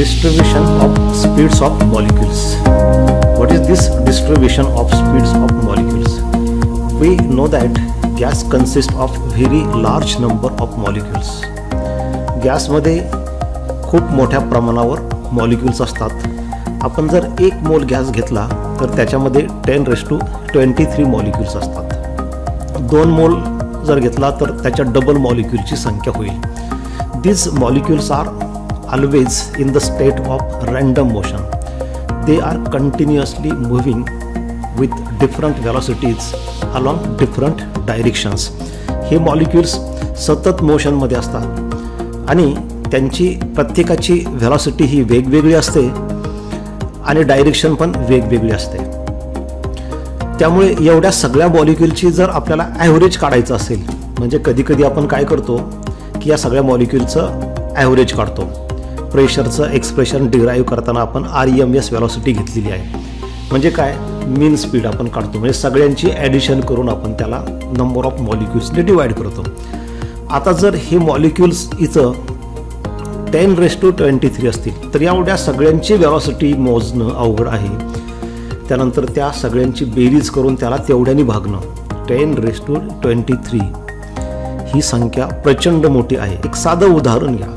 distribution of speeds of molecules. What is this distribution of speeds of molecules? We know that gas consists of very large number of molecules. गॅसमध्ये खूप मोठ्या प्रमाणावर molecules असतात. आपण जर 1 मोल gas घेतला तर त्याच्यामध्ये 10⁻23 मॉलिक्युल्स असतात. 2 मोल जर घेतला तर त्याच्या डबल मॉलिक्युलची संख्या होईल. These molecules are always in the state of random motion. They are continuously moving with different velocities along different directions. हे मॉलिक्युल्स सतत मोशनमध्ये असतात आणि त्यांची प्रत्येकाची व्हेलॉसिटी ही वेगवेगळी असते आणि डायरेक्शन पण वेगवेगळी असते. त्यामुळे एवढ्या सगळ्या मॉलिक्युलची जर आपल्याला ॲव्हरेज काढायचं असेल, म्हणजे कधीकधी आपण काय करतो की या सगळ्या मॉलिक्युलचं ॲव्हरेज काढतो. प्रेशरचं एक्सप्रेशन डिराईव्ह करताना आपण RMS व्हेलॉसिटी घेतलेली आहे. म्हणजे काय, मीन स्पीड आपण काढतो, म्हणजे सगळ्यांची ॲडिशन करून आपण त्याला नंबर ऑफ मॉलिक्युल्सने डिवाईड करतो. आता जर हे मॉलिक्युल्स इथं 10⁻23 असतील तर एवढ्या सगळ्यांची व्हेलॉसिटी मोजणं अवघड आहे. त्यानंतर त्या सगळ्यांची बेरीज करून त्याला तेवढ्याने भागणं. 10⁻23 ही संख्या प्रचंड मोठी आहे. एक साधं उदाहरण घ्या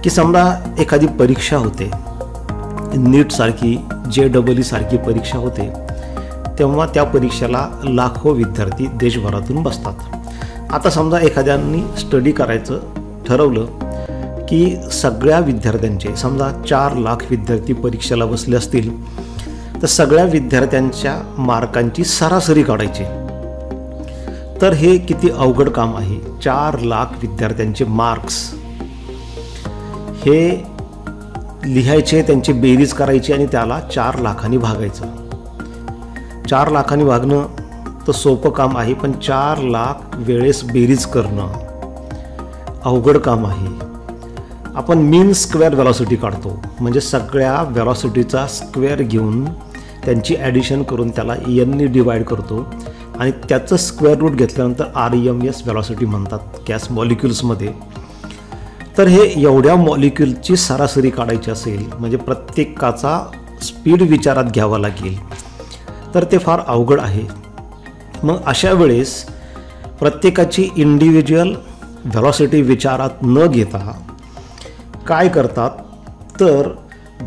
की समजा एखादी परीक्षा होते, नीट सारखी JEE सारखी परीक्षा होते, तेव्हा त्या परीक्षेला लाखो विद्यार्थी देशभरातून बसतात. आता समजा एखाद्यांनी स्टडी करायचं ठरवलं की सगळ्या विद्यार्थ्यांचे समजा 4 लाख विद्यार्थी परीक्षेला बसले असतील तर सगळ्या विद्यार्थ्यांच्या मार्कांची सरासरी काढायची. तर हे किती अवघड काम आहे. 4 लाख विद्यार्थ्यांचे मार्क्स हे लिहायचे, त्यांची बेरीज करायची आणि त्याला 4 लाखांनी भागायचं. 4 लाखांनी भागणं तर सोपं काम आहे, पण 4 लाख वेळेस बेरीज करणं अवघड काम आहे. आपण मीन स्क्वेअर व्हेलॉसिटी काढतो, म्हणजे सगळ्या व्हेलॉसिटीचा स्क्वेअर घेऊन त्यांची ॲडिशन करून त्याला Nने डिवाईड करतो आणि त्याचं स्क्वेअर रूट घेतल्यानंतर RMS व्हेलॉसिटी म्हणतात गॅस मॉलिक्युल्समध्ये. तर हे एवढ्या मॉलिक्युलची सरासरी काढायची असेल म्हणजे प्रत्येकाचा स्पीड विचारात घ्यावा लागेल, तर ते फार अवघड आहे. मग अशा वेळेस प्रत्येकाची इंडिव्हिज्युअल व्हेलॉसिटी विचारात न घेता काय करतात तर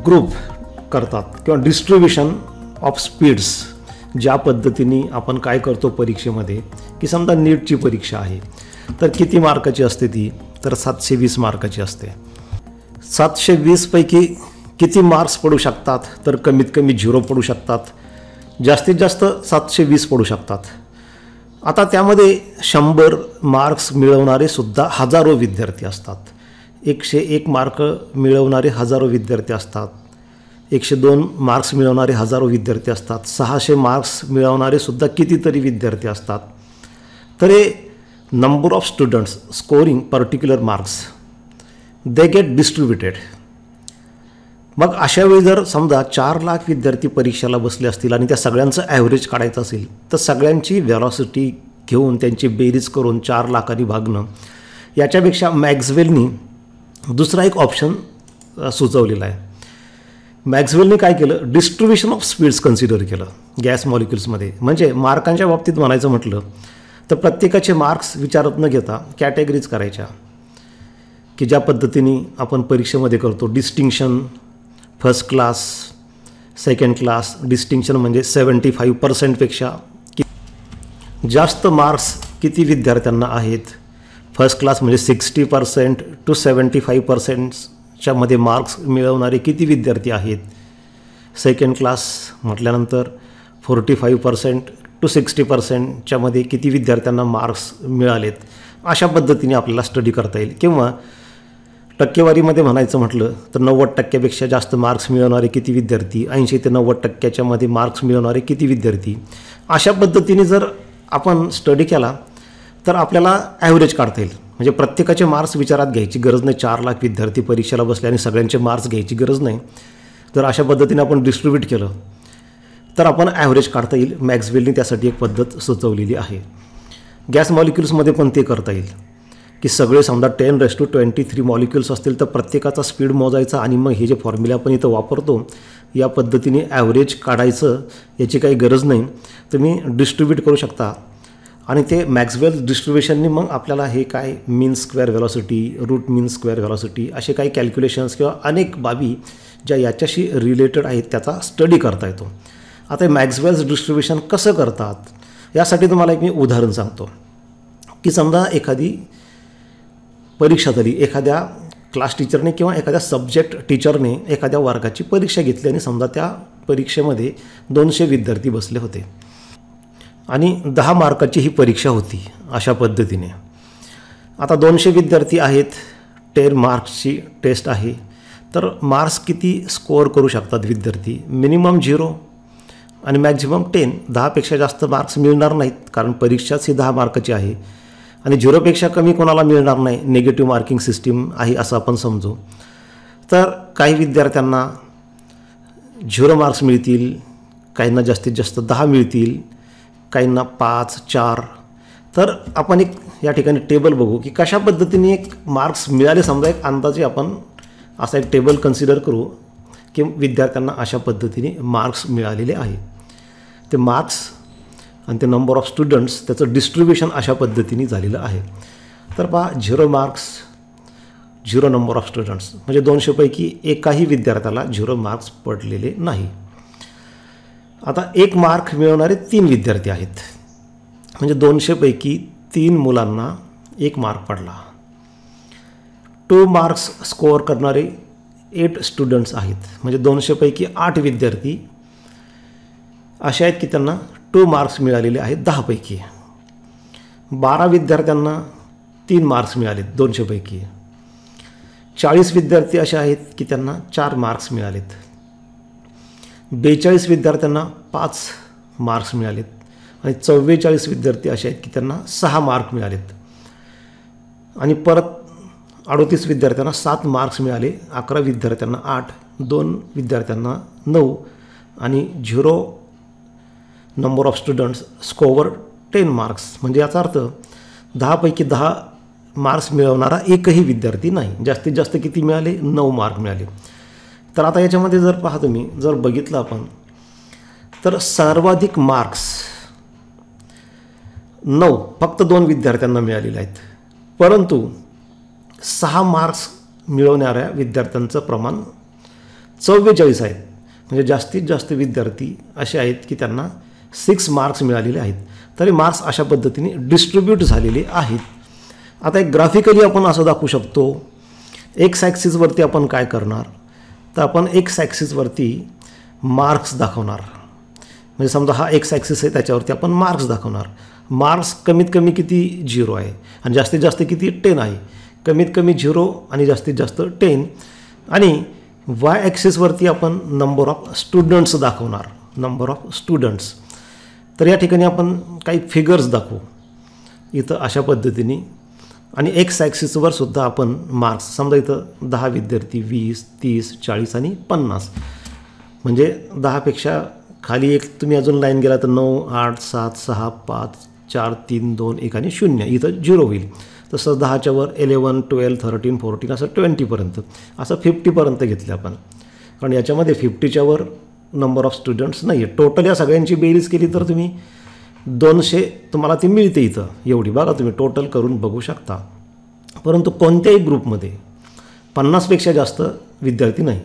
ग्रुप करतात किंवा डिस्ट्रीब्युशन ऑफ स्पीड्स. ज्या पद्धतीने आपण काय करतो परीक्षेमध्ये की समजा नीटची परीक्षा आहे तर किती मार्काची असते ती, तर 720 मार्काची असते. 720 पैकी किती मार्क्स पडू शकतात, तर कमीत कमी 0 पडू शकतात, जास्तीत जास्त 720 पडू शकतात. आता त्यामध्ये 100 मार्क्स मिळवणारे सुद्धा हजारो विद्यार्थी असतात. 101 मार्क मिळवणारे हजारो विद्यार्थी असतात. 102 मार्क्स मिळवणारे हजारो विद्यार्थी असतात. 600 मार्क्स मिळवणारे सुद्धा कितीतरी विद्यार्थी असतात. तर हे number of students scoring particular marks they get distributed. मग अशावेळी जर समजा 4 लाख विद्यार्थी परीक्षेला बसले असतील आणि त्या सगळ्यांचं ॲव्हरेज काढायचं असेल तर सगळ्यांची व्हेलॉसिटी घेऊन त्यांची बेरीज करून 4 लाखांनी भागणं, याच्यापेक्षा मॅक्सवेलनी दुसरा एक ऑप्शन सुचवलेला आहे. मॅक्सवेलने काय केलं, डिस्ट्रीब्युशन ऑफ स्पीड्स कन्सिडर केलं गॅस मॉलिक्युल्समध्ये. म्हणजे मार्कांच्या बाबतीत म्हणायचं म्हटलं तर प्रत्येकाचे मार्क्स विचारात न घेता कॅटेगरीज करायच्या की ज्या पद्धतीने आपण परीक्षेमध्ये करतो. Distinction, first class, second class. Distinction म्हणजे 75%पेक्षा जास्त मार्क्स किती विद्यार्थ्यांना आहेत. फर्स्ट क्लास म्हणजे 60% to 75%च्या मध्ये मार्क्स मिळवणारे किती विद्यार्थी आहेत. सेकंड क्लास म्हटल्यानंतर 45% to 60%च्या मध्ये किती विद्यार्थ्यांना मार्क्स मिळालेत. अशा पद्धतीने आपल्याला स्टडी करता येईल. किंवा टक्केवारीमध्ये म्हणायचं म्हटलं तर 90%पेक्षा जास्त मार्क्स मिळवणारे किती विद्यार्थी, 80 ते 90%च्या मध्ये मार्क्स मिळवणारे किती विद्यार्थी. अशा पद्धतीने जर आपण स्टडी केला तर आपल्याला ॲव्हरेज काढता येईल. म्हणजे प्रत्येकाचे मार्क्स विचारात घ्यायची गरज नाही. 4 लाख विद्यार्थी परीक्षेला बसले आणि सगळ्यांचे मार्क्स घ्यायची गरज नाही. जर अशा पद्धतीने आपण डिस्ट्रीब्यूट केलं तर आपण ॲव्हरेज काढता येईल. मॅक्सवेलने त्यासाठी एक पद्धत सुचवलेली आहे. गॅस मॉलिक्युल्समध्ये पण ते करता येईल की सगळे समजा 10⁻23 मॉलिक्युल्स असतील तर प्रत्येकाचा स्पीड मोजायचा आणि मग हे जे फॉर्म्युला आपण इथं वापरतो या पद्धतीने ॲव्हरेज काढायचं याची काही गरज नाही. तुम्ही डिस्ट्रीब्यूट करू शकता आणि ते मॅक्सवेल डिस्ट्रीब्युशननी मग आपल्याला हे काय मीन square velocity, route mean square velocity असे काही कॅल्क्युलेशन्स किंवा अनेक बाबी ज्या याच्याशी रिलेटेड आहेत त्याचा स्टडी करता येतो. आता मॅक्सवेल्स डिस्ट्रीब्युशन कसं करतात यासाठी तुम्हाला एक मी उदाहरण सांगतो की समजा एखादी परीक्षा झाली, एखाद्या क्लास टीचरने किंवा एखाद्या सब्जेक्ट टीचरने एखाद्या वर्गाची परीक्षा घेतली आणि समजा त्या परीक्षेमध्ये 200 विद्यार्थी बसले होते आणि 10 मार्काची ही परीक्षा होती. अशा पद्धतीने आता 200 विद्यार्थी आहेत, 10 मार्क्सची टेस्ट आहे, तर मार्क्स किती स्कोअर करू शकतात विद्यार्थी? मिनिमम 0 आणि मॅक्झिमम 10. 10पेक्षा जास्त मार्क्स मिळणार नाहीत कारण परीक्षाच ही 10 मार्काची आहे आणि 0पेक्षा कमी कोणाला मिळणार नाही. निगेटिव्ह मार्किंग सिस्टीम आहे असं आपण समजू. तर काही विद्यार्थ्यांना 0 मार्क्स मिळतील, काहींना जास्तीत जास्त 10 मिळतील, काहींना 5, 4. तर आपण एक या ठिकाणी टेबल बघू की कशा पद्धतीने एक मार्क्स मिळाले. समजा एक अंदाजे आपण असा एक टेबल कन्सिडर करू की विद्यार्थ्यांना अशा पद्धतीने मार्क्स मिळालेले आहे. ते मार्क्स आणि ते नंबर ऑफ स्टुडंट्स त्याचं डिस्ट्रीब्युशन अशा पद्धतीने झालेलं आहे. तर पहा 0 मार्क्स, 0 नंबर ऑफ स्टुडंट्स म्हणजे 200पैकी एकाही विद्यार्थ्याला 0 मार्क्स पडलेले नाही. आता 1 मार्क मिळवणारे 3 विद्यार्थी आहेत म्हणजे 200पैकी 3 मुलांना 1 मार्क पडला. 2 मार्क्स स्कोअर करणारे 8 स्टुडंट्स आहेत म्हणजे 200पैकी 8 विद्यार्थी असे आहेत की त्यांना 2 मार्क्स मिळालेले आहेत 10पैकी. 12 विद्यार्थ्यांना 3 मार्क्स मिळालेत 200पैकी. 40 विद्यार्थी असे आहेत की त्यांना 4 मार्क्स मिळालेत. 42 विद्यार्थ्यांना 5 मार्क्स मिळालेत आणि 44 विद्यार्थी असे आहेत की त्यांना 6 मार्क मिळालेत. आणि परत 38 विद्यार्थ्यांना 7 मार्क्स मिळाले, 11 विद्यार्थ्यांना 8, 2 विद्यार्थ्यांना 9 आणि 0 number of students score 10 marks. म्हणजे याचा अर्थ 10पैकी 10 मार्क्स मिळवणारा एकही विद्यार्थी नाही. जास्तीत जास्त किती मिळाले? 9 मार्क मिळाले. तर आता याच्यामध्ये जर पहा तुम्ही जर बघितलं आपण तर सर्वाधिक मार्क्स 9 फक्त 2 विद्यार्थ्यांना मिळालेले आहेत, परंतु 6 मार्क्स मिळवणाऱ्या विद्यार्थ्यांचं प्रमाण 44 आहेत. म्हणजे जास्तीत जास्त विद्यार्थी असे आहेत की त्यांना 6 मार्क्स मिळालेले आहेत. तरी मार्क्स अशा पद्धतीने डिस्ट्रीब्यूट झालेले आहेत. आता एक ग्राफिकली आपण असं दाखवू शकतो. एक्स ॲक्सिसवरती आपण काय करणार तर आपण एक्स ॲक्सिसवरती मार्क्स दाखवणार. म्हणजे समजा हा एक्स ॲक्सिस आहे त्याच्यावरती आपण मार्क्स दाखवणार. मार्क्स कमीत कमी किती? 0 आहे आणि जास्तीत जास्त किती? 10 आहे. कमीत कमी 0 आणि जास्तीत जास्त 10. आणि वाय ॲक्सिसवरती आपण नंबर ऑफ स्टुडंट्स दाखवणार, नंबर ऑफ स्टुडंट्स. तर या ठिकाणी आपण काही फिगर्स दाखवू इथं अशा पद्धतीने. आणि एक्स ॲक्सिसवर सुद्धा आपण मार्क्स समजा इथं 10 विद्यार्थी, 20, 30, 40 आणि 50. म्हणजे 10पेक्षा खाली एक तुम्ही अजून लाईन गेला तर 9, 8, 7, 6, 5, 4, 3, 2, 1 आणि 0 इथं 0 होईल. तसं 10च्या वर 11, 12, 13, 14 असं 20पर्यंत असं 50पर्यंत घेतलं आपण. कारण याच्यामध्ये 50च्या वर नंबर ऑफ स्टुडंट्स नाही आहे. टोटल या सगळ्यांची बेरीज केली तर तुम्ही 200 तुम्हाला ती मिळते इथं एवढी. बघा तुम्ही टोटल करून बघू शकता. परंतु कोणत्याही ग्रुपमध्ये 50पेक्षा जास्त विद्यार्थी नाही,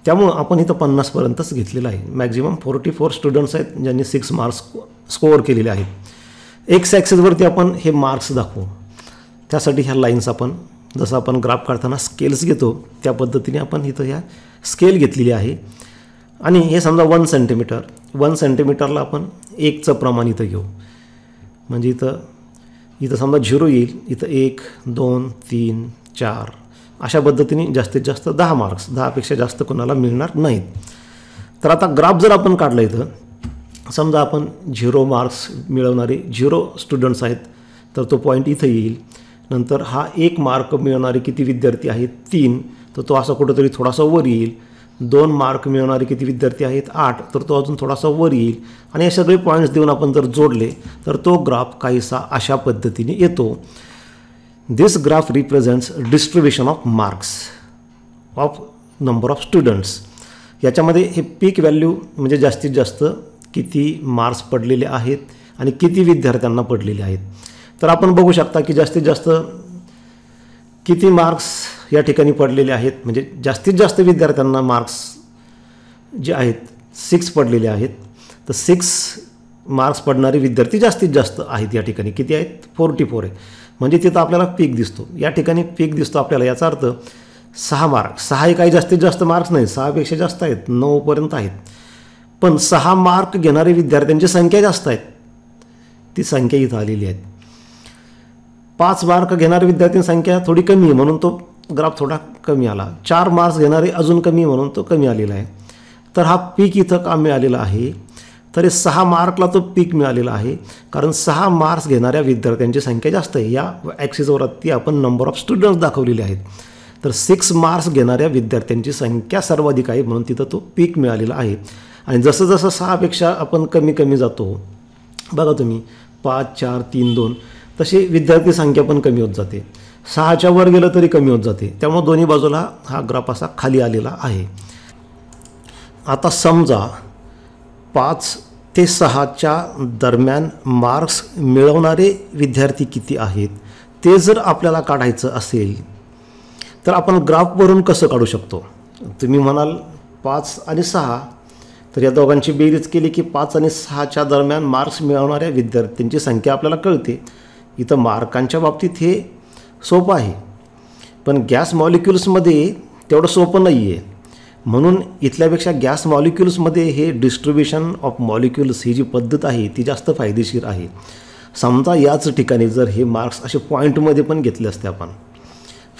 त्यामुळं आपण इथं 50पर्यंतच घेतलेलं आहे. मॅक्झिमम 44 स्टुडंट्स आहेत ज्यांनी 6 मार्क्स स्कोअर केलेले आहेत. एक्स ॲक्सिसवरती आपण हे मार्क्स दाखवू. त्यासाठी ह्या लाईन्स आपण जसं आपण ग्राफ काढताना स्केल्स घेतो त्या पद्धतीने आपण इथं ह्या स्केल घेतलेली आहे. आणि हे समजा 1 सेंटीमीटर, 1 सेंटीमीटरला आपण 1चं प्रमाण इथं घेऊ. म्हणजे इथं समजा 0 येईल, इथं 1, 2, 3, 4 अशा पद्धतीने जास्तीत जास्त 10 मार्क्स, 10पेक्षा जास्त कोणाला मिळणार नाहीत. तर आता ग्राफ जर आपण काढला इथं समजा आपण 0 मार्क्स मिळवणारे 0 स्टुडंट्स आहेत तर तो पॉईंट इथं येईल. नंतर हा 1 मार्क मिळवणारे किती विद्यार्थी आहेत? 3, तर तो असा कुठंतरी थोडासा वर येईल. 2 मार्क मिळवणारे किती विद्यार्थी आहेत? 8, तर तो अजून थोडासा वर येईल. आणि हे सगळे पॉईंट्स देऊन आपण जर जोडले तर तो ग्राफ काहीसा अशा पद्धतीने येतो. This graph represents distribution of marks of number of students. याच्यामध्ये हे पीक व्हॅल्यू म्हणजे जास्तीत जास्त किती मार्क्स पडलेले आहेत आणि किती विद्यार्थ्यांना पडलेले आहेत. तर आपण बघू शकता की जास्तीत जास्त किती मार्क्स या ठिकाणी पडलेले आहेत, म्हणजे जास्तीत जास्त विद्यार्थ्यांना मार्क्स जे आहेत 6 पडलेले आहेत. तर 6 मार्क्स पडणारे विद्यार्थी जास्तीत जास्त आहेत या ठिकाणी. किती आहेत? 44 आहे. म्हणजे तिथं आपल्याला पीक दिसतो. या ठिकाणी पीक दिसतो आपल्याला. याचा अर्थ 6 मार्क्स. 6 हे काही जास्तीत जास्त मार्क्स नाही, 6पेक्षा जास्त आहेत, 9पर्यंत आहेत. पण 6 मार्क घेणारे विद्यार्थ्यांची संख्या जास्त आहेत. ती संख्या इथं आलेली आहे. 5 मार्क घेणारे विद्यार्थ्यांची संख्या थोडी कमी आहे म्हणून तो ग्राफ थोडा कमी आला. 4 मार्क्स घेणारे अजून कमी म्हणून तो कमी आलेला आहे. तर हा पीक इथं का मिळालेला आहे? तर 6 मार्कला तो पीक मिळालेला आहे कारण 6 मार्क्स घेणाऱ्या विद्यार्थ्यांची संख्या जास्त आहे. या ॲक्सिसवरती आपण नंबर ऑफ स्टुडंट्स दाखवलेले आहेत. तर 6 मार्क्स घेणाऱ्या विद्यार्थ्यांची संख्या सर्वाधिक आहे म्हणून तिथं तो पीक मिळालेला आहे. आणि जसं जसं 6पेक्षा आपण कमी कमी जातो, बघा तुम्ही 5, 4, 3, 2 तशी विद्यार्थी संख्या पण कमी होत जाते. 6च्या वर गेलं तरी कमी होत जाते. त्यामुळे दोन्ही बाजूला हा ग्राफ असा खाली आलेला आहे. आता समजा 5 ते 6च्या दरम्यान मार्क्स मिळवणारे विद्यार्थी किती आहेत ते जर आपल्याला काढायचं असेल तर आपण ग्राफवरून कसं काढू शकतो? तुम्ही म्हणाल 5 आणि 6, तर या दोघांची बेरीज केली की 5 आणि 6च्या दरम्यान मार्क्स मिळवणाऱ्या विद्यार्थ्यांची संख्या आपल्याला कळते. इथं मार्कांच्या बाबतीत हे सोपं आहे, पण गॅस मॉलिक्युल्समध्ये तेवढं सोपं नाही आहे. म्हणून इथल्यापेक्षा गॅस मॉलिक्युल्समध्ये हे डिस्ट्रीब्युशन ऑफ मॉलिक्युल्स ही जी पद्धत आहे ती जास्त फायदेशीर आहे. समजा याच ठिकाणी जर हे मार्क्स असे पॉईंटमध्ये पण घेतले असते आपण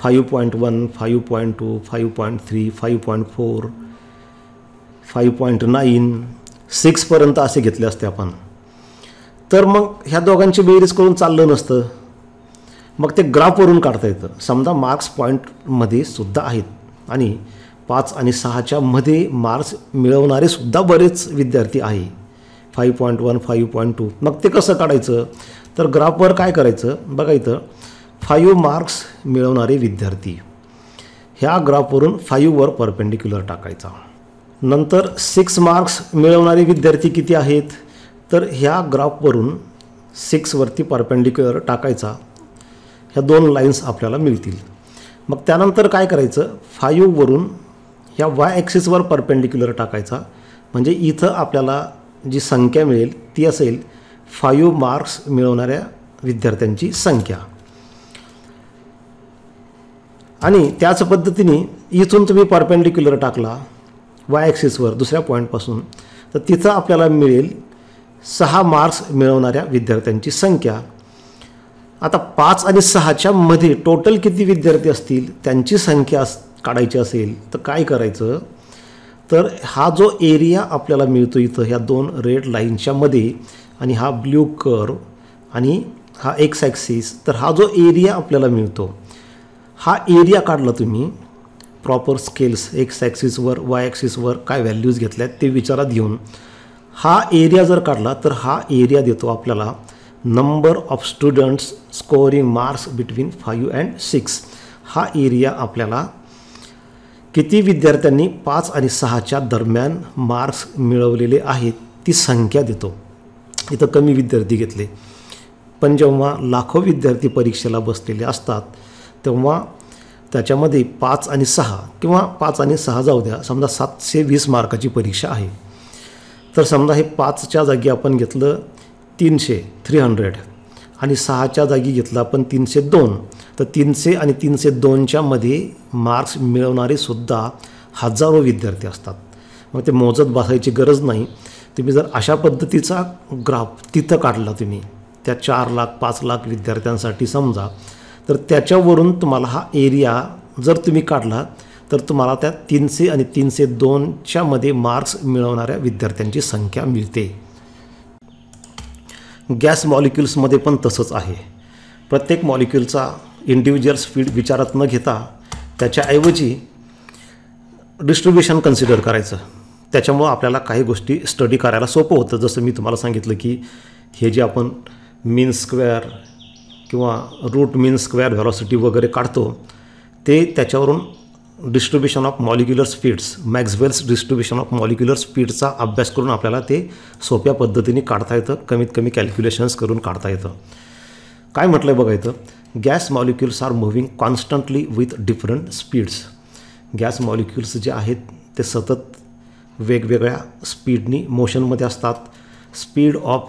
5.1, 5.2, 5.3, 5.4, 5.9, 6पर्यंत असे घेतले असते आपण, तर मग ह्या दोघांची बेरीज करून चाललं नसतं. मग ते ग्राफवरून काढता येतं. समजा मार्क्स पॉईंटमध्ये सुद्धा आहेत आणि 5 आणि 6च्या मध्ये मार्क्स मिळवणारे सुद्धा बरेच विद्यार्थी आहे, 5.1, 5.2. मग ते कसं काढायचं? तर ग्राफवर काय करायचं बघा, इथं 5 मार्क्स मिळवणारे विद्यार्थी ह्या ग्राफवरून 5वर परपेंडिक्युलर टाकायचा. नंतर 6 मार्क्स मिळवणारे विद्यार्थी किती आहेत? तर ह्या ग्राफवरून 6वरती परपेंडिक्युलर टाकायचा. ह्या 2 लाईन्स आपल्याला मिळतील. मग त्यानंतर काय करायचं? 5वरून ह्या वाय ॲक्सिसवर परपेंडिक्युलर टाकायचा. म्हणजे इथं आपल्याला जी संख्या मिळेल ती असेल 5 मार्क्स मिळवणाऱ्या विद्यार्थ्यांची संख्या. आणि त्याच पद्धतीने इथून तुम्ही परपेंडिक्युलर टाकला वाय ॲक्सिसवर दुसऱ्या पॉईंटपासून, तर तिथं आपल्याला मिळेल 6 मार्क्स मिळवणाऱ्या विद्यार्थ्यांची संख्या. आता 5 आणि 6च्या मध्ये टोटल किती विद्यार्थी असतील त्यांची संख्या काढायची असेल तर काय करायचं? तर हा जो एरिया आपल्याला मिळतो इथं ह्या 2 रेड लाईनच्या मध्ये आणि हा ब्ल्यू कर्व आणि हा एक्स ॲक्सिस, तर हा जो एरिया आपल्याला मिळतो हा एरिया काढला तुम्ही प्रॉपर स्केल्स एक्स ॲक्सिसवर वाय ॲक्सिसवर काय व्हॅल्यूज घेतल्यात ते विचारात घेऊन हा एरिया जर काढला तर हा एरिया देतो आपल्याला number of students scoring marks between 5 and 6. हा एरिया आपल्याला किती विद्यार्थ्यांनी 5 आणि 6च्या दरम्यान मार्क्स मिळवलेले आहेत ती संख्या देतो. इथं कमी विद्यार्थी घेतले, पण जेव्हा लाखो विद्यार्थी परीक्षेला बसलेले असतात तेव्हा त्याच्यामध्ये 5 आणि 6 किंवा 5 आणि 6 जाऊ द्या, समजा 720 मार्काची परीक्षा आहे. तर समजा हे 5च्या जागी आपण घेतलं 300 आणि 6च्या जागी घेतलं आपण 302. तर 300 आणि 302च्या मध्ये मार्क्स मिळवणारे सुद्धा हजारो विद्यार्थी असतात. मग ते मोजत बसायची गरज नाही. तुम्ही जर अशा पद्धतीचा ग्राफ तिथं काढला तुम्ही त्या 4 लाख 5 लाख विद्यार्थ्यांसाठी समजा, तर त्याच्यावरून तुम्हाला हा एरिया जर तुम्ही काढला तर तुम्हाला त्या 300 आणि 302च्या मध्ये मार्क्स मिळवणाऱ्या विद्यार्थ्यांची संख्या मिळते. गॅस मॉलिक्युल्समध्ये पण तसंच आहे. प्रत्येक मॉलिक्युलचा इंडिव्हिज्युअल स्पीड विचारात न घेता त्याच्याऐवजी डिस्ट्रीब्युशन कन्सिडर करायचं. त्याच्यामुळं आपल्याला काही गोष्टी स्टडी करायला सोपं होतं. जसं मी तुम्हाला सांगितलं की हे जे आपण मीन स्क्वेअर किंवा रूट मीन स्क्वेअर व्हेलॉसिटी वगैरे काढतो ते त्याच्यावरून distribution of molecular speeds, Maxwell's distribution of molecular स्पीडचा अभ्यास करून आपल्याला ते सोप्या पद्धतीने काढता येतं, कमीत कमी कॅल्क्युलेशन्स करून काढता येतं. काय म्हटलं आहे बघा इथं, gas molecules are moving constantly with different speeds. Gas molecules जे आहेत ते सतत वेगवेगळ्या स्पीडनी मोशनमध्ये असतात. Speed of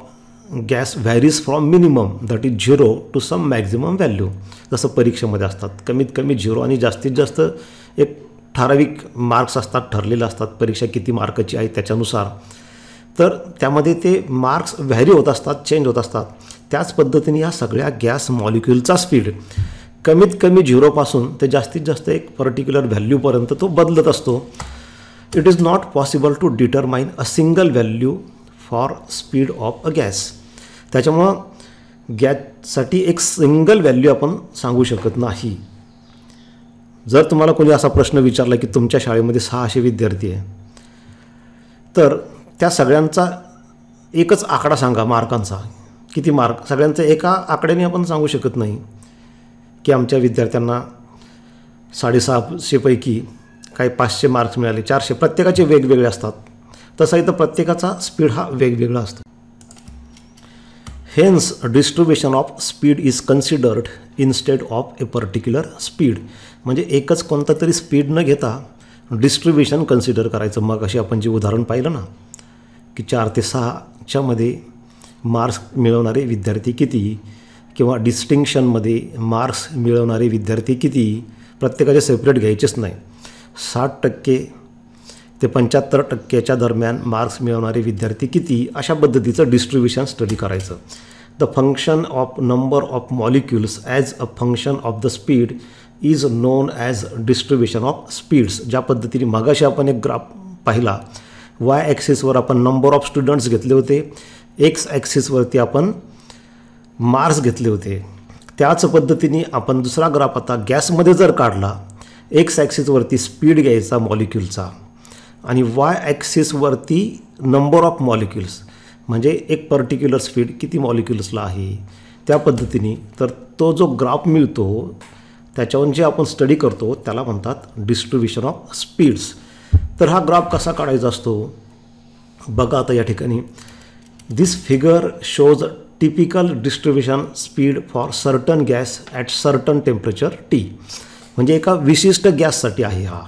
gas varies from minimum that is 0 to some maximum value. जसं परीक्षेमध्ये असतात कमीत कमी 0 आणि जास्तीत जास्त एक ठराविक मार्क्स असतात, ठरलेले असतात परीक्षा किती मार्काची आहे त्याच्यानुसार. तर त्यामध्ये ते मार्क्स व्हॅरी होत असतात, चेंज होत असतात. त्याच पद्धतीने या सगळ्या गॅस मॉलिक्युलचा स्पीड कमीत कमी 0पासून ते जास्तीत जास्त एक पर्टिक्युलर व्हॅल्यूपर्यंत तो बदलत असतो. It is not possible to determine a single value for speed of a gas. त्याच्यामुळं गॅससाठी एक सिंगल व्हॅल्यू आपण सांगू शकत नाही. जर तुम्हाला कोणी असा प्रश्न विचारला की तुमच्या शाळेमध्ये 600 विद्यार्थी आहे, तर त्या सगळ्यांचा एकच आकडा सांगा मार्कांचा, किती मार्क. सगळ्यांचं एका आकड्याने आपण सांगू शकत नाही की आमच्या विद्यार्थ्यांना 650 पैकी काही 500 मार्क्स मिळाले, 400. प्रत्येकाचे वेगवेगळे असतात. तसा इथं प्रत्येकाचा स्पीड हा वेगवेगळा असतो. Hence distribution of speed is considered instead of a particular speed. म्हणजे एकच कोणता तरी स्पीड न घेता डिस्ट्रीब्युशन कन्सिडर करायचं. मग अशी आपण जे उदाहरण पाहिलं ना की 4 ते 6च्या मध्ये मार्क्स मिळवणारे विद्यार्थी किती, किंवा डिस्टिंक्शनमध्ये मार्क्स मिळवणारे विद्यार्थी किती, प्रत्येकाचे सेपरेट घ्यायचेच नाही. 60% ते 75% दरम्यान मार्क्स मिळवणारे विद्यार्थी किती, अशा पद्धतीचं डिस्ट्रीब्युशन स्टडी करायचं. The function of number of molecules as a function of the speed is non as distribution of speeds. ज्या पद्धतीने मगाशी आपण एक ग्राफ पाहिला, वाय ॲक्सिसवर आपण नंबर ऑफ स्टुडंट्स घेतले होते, एक्स ॲक्सिसवरती आपण मार्क्स घेतले होते. त्याच पद्धतीने आपण दुसरा ग्राफ आता गॅसमध्ये जर काढला, एक्स ॲक्सिसवरती स्पीड घ्यायचा मॉलिक्युलचा आणि वाय ॲक्सिसवरती नंबर ऑफ मॉलिक्युल्स, म्हणजे एक पर्टिक्युलर स्पीड किती मॉलिक्युल्सला आहे त्या पद्धतीने. तर तो जो ग्राफ मिळतो त्याच्यावरून जे आपण स्टडी करतो त्याला म्हणतात डिस्ट्रीब्युशन ऑफ स्पीड्स. तर हा ग्राफ कसा काढायचा असतो बघा आता या ठिकाणी. This figure shows typical distribution speed for certain gas at certain temperature T. म्हणजे एका विशिष्ट गॅससाठी आहे हा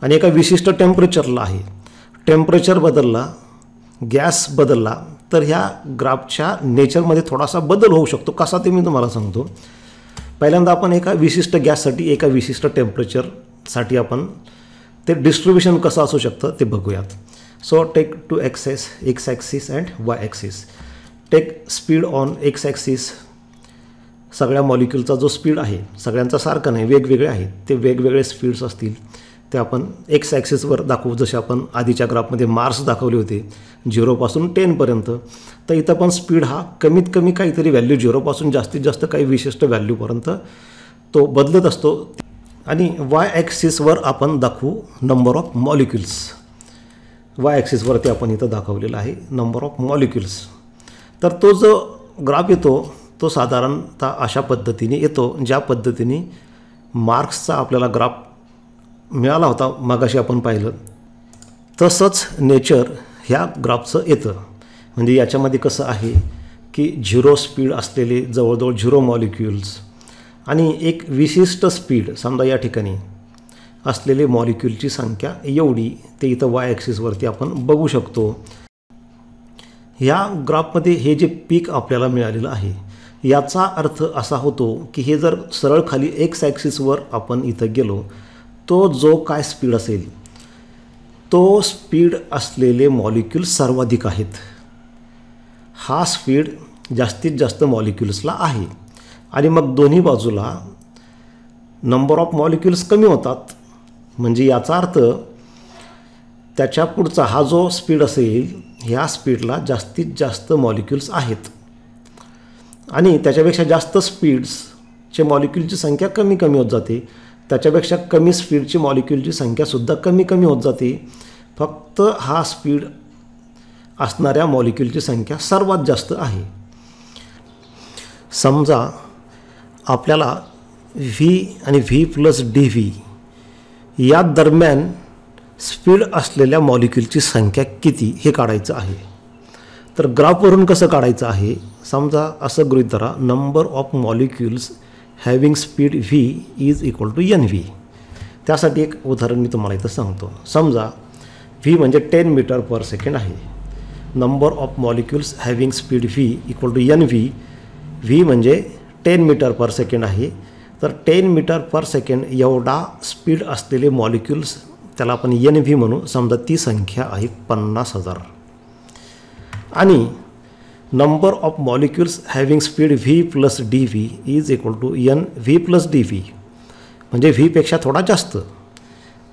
आणि एका विशिष्ट टेम्परेचरला आहे. टेम्परेचर बदलला, गॅस बदलला, तर ह्या ग्राफच्या नेचरमध्ये थोडासा बदल होऊ शकतो. कसा ते मी तुम्हाला सांगतो. पहिल्यांदा आपण एका विशिष्ट गॅससाठी एका विशिष्ट टेम्परेचरसाठी आपण ते डिस्ट्रीब्युशन कसं असू शकतं ते बघूयात. So take 2 axes, x axis and y axis. Take speed on x axis. सगळ्या मॉलिक्युलचा जो स्पीड आहे सगळ्यांचा सारखा नाही, वेगवेगळे आहेत. ते वेगवेगळे स्पीड्स असतील ते आपण एक्स ॲक्सिसवर दाखवू. जसे आपण आधीच्या ग्राफमध्ये मार्क्स दाखवले होते 0पासून 10पर्यंत. तर इथं पण स्पीड हा कमीत कमी काहीतरी व्हॅल्यू 0पासून जास्तीत जास्त काही विशिष्ट व्हॅल्यूपर्यंत तो बदलत असतो. आणि वाय ॲक्सिसवर आपण दाखवू नंबर ऑफ मॉलिक्युल्स. वाय ॲक्सिसवरती आपण इथं दाखवलेला आहे नंबर ऑफ मॉलिक्युल्स. तर तो जो ग्राफ येतो तो साधारणतः अशा पद्धतीने येतो, ज्या पद्धतीने मार्क्सचा आपल्याला ग्राफ मिळाला होता मगाशी आपण पाहिलं, तसंच नेचर ह्या ग्राफचं येतं. म्हणजे याच्यामध्ये कसं आहे की 0 स्पीड असलेले जवळजवळ 0 मॉलिक्युल्स आणि एक विशिष्ट स्पीड समजा या ठिकाणी असलेले मॉलिक्युलची संख्या एवढी, ते इथं वाय ॲक्सिसवरती आपण बघू शकतो. ह्या ग्राफमध्ये हे जे पीक आपल्याला मिळालेलं आहे याचा अर्थ असा होतो की हे जर सरळ खाली एक्स ॲक्सिसवर आपण इथं गेलो, तो जो काय स्पीड असेल तो स्पीड असलेले मॉलिक्युल सर्वाधिक आहेत. हा स्पीड जास्तीत जास्त मॉलिक्युल्सला आहे. आणि मग दोन्ही बाजूला नंबर ऑफ मॉलिक्युल्स कमी होतात. म्हणजे याचा अर्थ त्याच्या पुढचा हा जो स्पीड असेल ह्या स्पीडला जास्तीत जास्त मॉलिक्युल्स आहेत आणि त्याच्यापेक्षा जास्त स्पीड्सचे मॉलिक्युलची संख्या कमी कमी होत जाते. त्याच्यापेक्षा कमी स्पीडची मॉलिक्युलची संख्यासुद्धा कमी कमी होत जाते. फक्त हा स्पीड असणाऱ्या मॉलिक्युलची संख्या सर्वात जास्त आहे. समजा आपल्याला व्ही आणि व्ही प्लस डी व्ही या दरम्यान स्पीड असलेल्या मॉलिक्यूलची संख्या किती हे काढायचं आहे. तर ग्राफवरून कसं काढायचं आहे, समजा असं गृहीत धरा, number of molecules having speed v is equal to n v. त्यासाठी एक उदाहरण मी तुम्हाला इथं सांगतो. समजा व्ही म्हणजे 10 मीटर पर सेकंड आहे. Number of molecules having speed v equal to n v. V म्हणजे 10 मीटर पर सेकंड आहे. तर 10 मीटर पर सेकंड एवढा स्पीड असलेले मॉलिक्युल्स, त्याला आपण एन व्ही म्हणू. समजा ती संख्या आहे 50,000. आणि number of molecules having speed v plus d v is equal to n v plus d v, म्हणजे व्हीपेक्षा थोडा जास्त.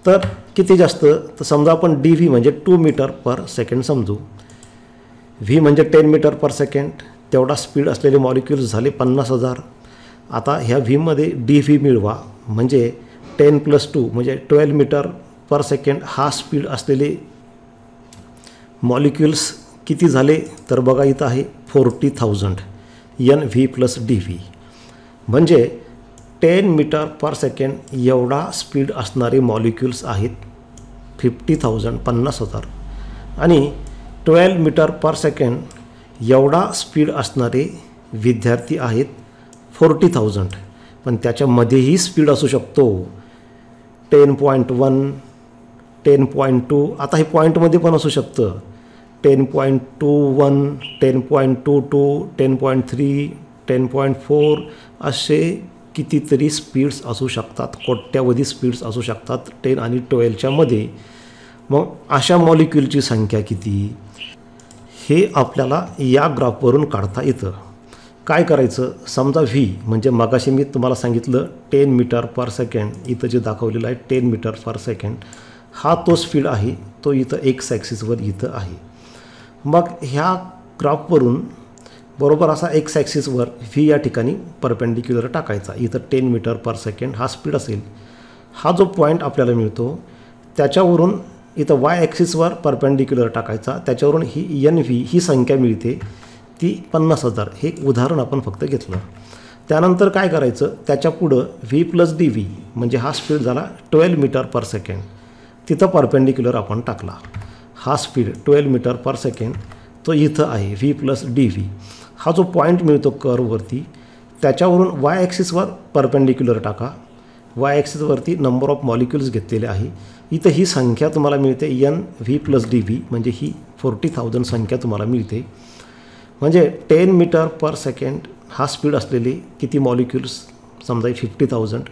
तर किती जास्त, तर समजा आपण डी व्ही म्हणजे 2 मीटर पर सेकंड समजू. व्ही म्हणजे 10 मीटर पर सेकंड, तेवढा स्पीड असलेले मॉलिक्युल्स झाले 50,000. आता ह्या व्हीमध्ये डी व्ही मिळवा, म्हणजे 10 प्लस 2 म्हणजे 12 मीटर पर सेकंड हा स्पीड असलेले मॉलिक्युल्स किती झाले, तर बघा इथं आहे 40,000 n v plus d v. म्हणजे 10 मीटर पर सेकंड एवढा स्पीड असणारे मॉलिक्युल्स आहेत 50,000 50,000. आणि 12 मीटर पर सेकंड एवढा स्पीड असणारे विद्यार्थी आहेत 40,000. पण त्याच्यामध्येही स्पीड असू शकतो 10.1 10.2. आता हे पॉईंटमध्ये पण असू शकतं 10.21 10.22 10.3 10.4 असे कितीतरी स्पीड्स असू शकतात, कोट्यावधी स्पीड्स असू शकतात 10 आणि 12च्या मध्ये. मग अशा मॉलिक्यूलची संख्या किती हे आपल्याला या ग्राफवरून काढता येतं. काय करायचं, समजा व्ही म्हणजे मगाशी मी तुम्हाला सांगितलं 10 मीटर पर सेकंड, इथं जे दाखवलेलं आहे 10 मीटर पर सेकंड, हा तो स्पीड आहे, तो इथं एक्स ॲक्सिसवर इथं आहे. मग ह्या ग्राफवरून बरोबर असा एक्स ॲक्सिसवर व्ही या ठिकाणी परपेंडिक्युलर टाकायचा. इथं 10 मीटर पर सेकंड हा स्पीड असेल. हा जो पॉईंट आपल्याला मिळतो त्याच्यावरून इथं वाय ॲक्सिसवर परपेंडिक्युलर टाकायचा. त्याच्यावरून ही एन व्ही ही संख्या मिळते ती 50,000. हे उदाहरण आपण फक्त घेतलं. त्यानंतर काय करायचं, त्याच्या पुढं व्ही प्लस डी व्ही म्हणजे हा स्पीड झाला 12 मीटर पर सेकंड, तिथं परपेंडिक्युलर आपण टाकला. हा स्पीड 12 मीटर पर सेकंड तो इथं आहे व्ही प्लस डी व्ही. हा जो पॉईंट मिळतो कर्ववरती त्याच्यावरून वाय ॲक्सिसवर परपेंडिक्युलर टाका. वाय ॲक्सिसवरती नंबर ऑफ मॉलिक्युल्स घेतलेले आहे. इथं ही संख्या तुम्हाला मिळते n v plus d v, म्हणजे ही 40,000 संख्या तुम्हाला मिळते. म्हणजे 10 मीटर पर सेकंड हा स्पीड असलेले किती मॉलिक्युल्स, समजा 50,000.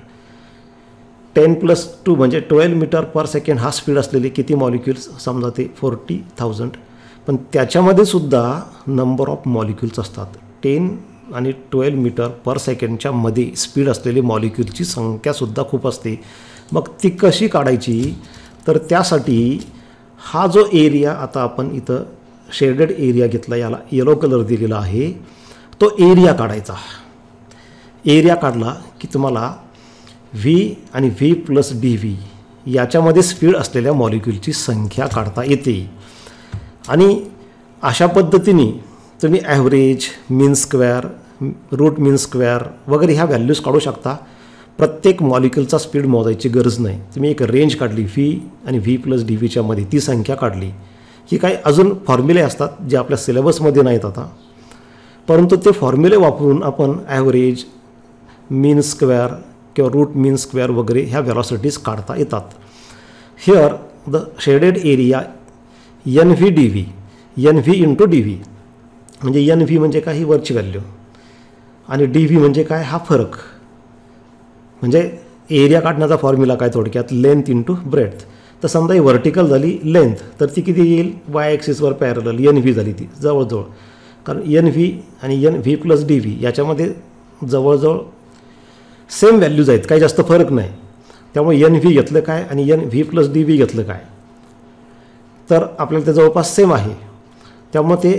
10 प्लस 2 म्हणजे 12 मीटर पर सेकंड हा स्पीड असलेले किती मॉलिक्युल्स, समजा ते 40,000. पण त्याच्यामध्ये सुद्धा नंबर ऑफ मॉलिक्युल्स असतात. 10 आणि 12 मीटर पर सेकंडच्या मध्ये स्पीड असलेले मॉलिक्युलची संख्यासुद्धा खूप असते. मग ती कशी काढायची, तर त्यासाठी हा जो एरिया आता आपण इथं शेडेड एरिया घेतला, याला येलो कलर दिलेला आहे, तो एरिया काढायचा. एरिया काढला की तुम्हाला व्ही आणि व्ही प्लस डी व्ही याच्यामध्ये स्पीड असलेल्या मॉलिक्यूलची संख्या काढता येते. आणि अशा पद्धतीने तुम्ही average, mean square, route mean square वगैरे ह्या व्हॅल्यूज काढू शकता. प्रत्येक मॉलिक्यूलचा स्पीड मोजायची गरज नाही. तुम्ही एक रेंज काढली व्ही आणि व्ही प्लस डी व्हीच्या मध्ये, ती संख्या काढली. ही काही अजून फॉर्म्युले असतात जे आपल्या सिलेबसमध्ये नाहीत आता, परंतु ते फॉर्म्युले वापरून आपण ॲव्हरेज, मीन स्क्वेअर किंवा रूट मीन स्क्वेअर वगैरे ह्या व्हेलॉसिटीज काढता येतात. Here the shaded area n v d v, n v into d v, म्हणजे एन व्ही म्हणजे काय, ही वरची व्हॅल्यू, आणि डी व्ही म्हणजे काय, हा फरक. म्हणजे एरिया काढण्याचा फॉर्म्युला काय थोडक्यात, लेंथ इंटू ब्रेड्थ. तर समजा ही व्हर्टिकल झाली लेंथ, तर ती किती येईल, वाय ॲक्सिसवर पॅरलल एन व्ही झाली ती जवळजवळ, कारण एन व्ही आणि n v plus d v याच्यामध्ये जवळजवळ सेम व्हॅल्यूज आहेत, काही जास्त फरक नाही. त्यामुळे एन व्ही घेतलं काय आणि n v plus d v घेतलं काय, तर आपल्याला ते जवळपास सेम आहे. त्यामुळे ते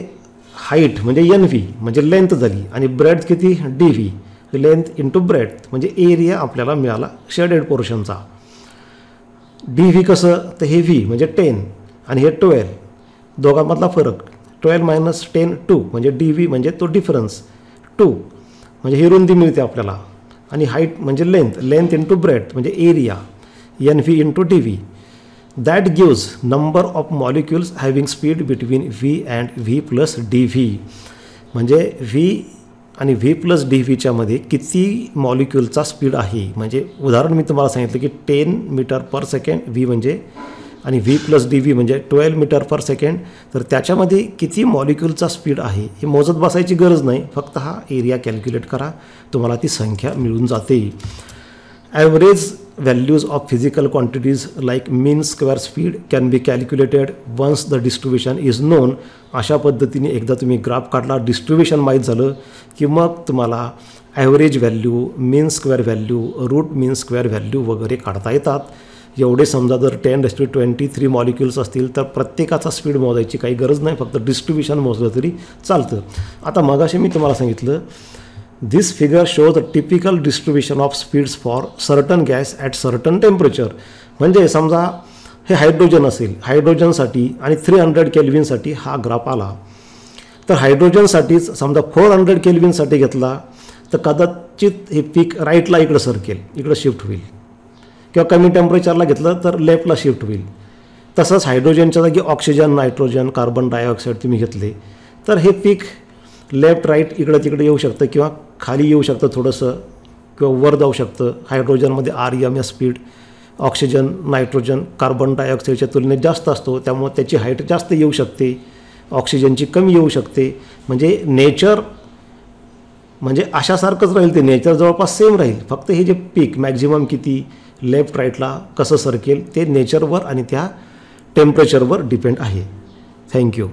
हाईट म्हणजे एन व्ही म्हणजे लेंथ झाली, आणि ब्रेड्थ किती, D V, length into breadth, म्हणजे एरिया आपल्याला मिळाला शेडेड पोर्शनचा. डी व्ही कसं, तर हे व्ही म्हणजे 10 आणि हे 12, दोघांमधला फरक 12 - 10 2, म्हणजे डी व्ही म्हणजे तो डिफरन्स 2. म्हणजे ही रुंदी मिळते आपल्याला, आणि हाईट म्हणजे लेंथ इंटू ब्रेथ म्हणजे area, NV into DV. That gives number of molecules having speed between V and V plus DV. म्हणजे V आणि V प्लस DVच्या मध्ये किती मॉलिक्युलचा स्पीड आहे. म्हणजे उदाहरण मी तुम्हाला सांगितलं की 10 मीटर पर सेकंड V म्हणजे, आणि V प्लस DV म्हणजे 12 मीटर पर सेकंड. तर त्याच्यामध्ये किती मॉलिक्युलचा स्पीड आहे हे मोजत बसायची गरज नाही, फक्त हा एरिया कॅल्क्युलेट करा, तुम्हाला ती संख्या मिळून जाते. Average values of physical quantities like mean square speed can be calculated once the distribution is known. अशा पद्धतीने एकदा तुम्ही ग्राफ काढला, डिस्ट्रीब्युशन माहीत झालं की मग तुम्हाला ॲव्हरेज व्हॅल्यू, मीन square value, route mean square value वगैरे काढता येतात. एवढे समजा जर 10⁻23 मॉलिक्युल्स असतील तर प्रत्येकाचा स्पीड मोजायची काही गरज नाही, फक्त डिस्ट्रीब्युशन मोजलं तरी चालतं. आता मगाशी मी तुम्हाला सांगितलं, this figure shows a typical distribution of speeds for certain gas at certain temperature. म्हणजे समजा हे हायड्रोजन असेल, हायड्रोजनसाठी आणि 300 केल्विनसाठी हा ग्राफ आला, तर हायड्रोजनसाठीच समजा 400 केल्विनसाठी घेतला तर कदाचित हे पीक राईटला इकडं सरकेल, इकडं शिफ्ट होईल, किंवा कमी टेम्परेचरला घेतलं तर लेफ्टला शिफ्ट होईल. तसंच हायड्रोजनच्या जागी ऑक्सिजन, नायट्रोजन, कार्बन डायऑक्साईड तुम्ही घेतले तर हे पीक लेफ्ट राईट इकडं तिकडे येऊ शकतं, किंवा खाली येऊ शकतं थोडंसं, किंवा वर जाऊ शकतं. हायड्रोजनमध्ये REMS speed oxygen, nitrogen, carbon डायऑक्साईडच्या तुलनेत जास्त असतो, त्यामुळे त्याची हाईट जास्त येऊ शकते, ऑक्सिजनची कमी येऊ शकते. म्हणजे नेचर म्हणजे अशासारखंच राहील, ते नेचर जवळपास सेम राहील, फक्त हे जे पीक मॅक्झिमम किती लेफ्ट राईटला कसं सरकेल ते नेचरवर आणि त्या टेम्परेचरवर डिपेंड आहे. थँक्यू.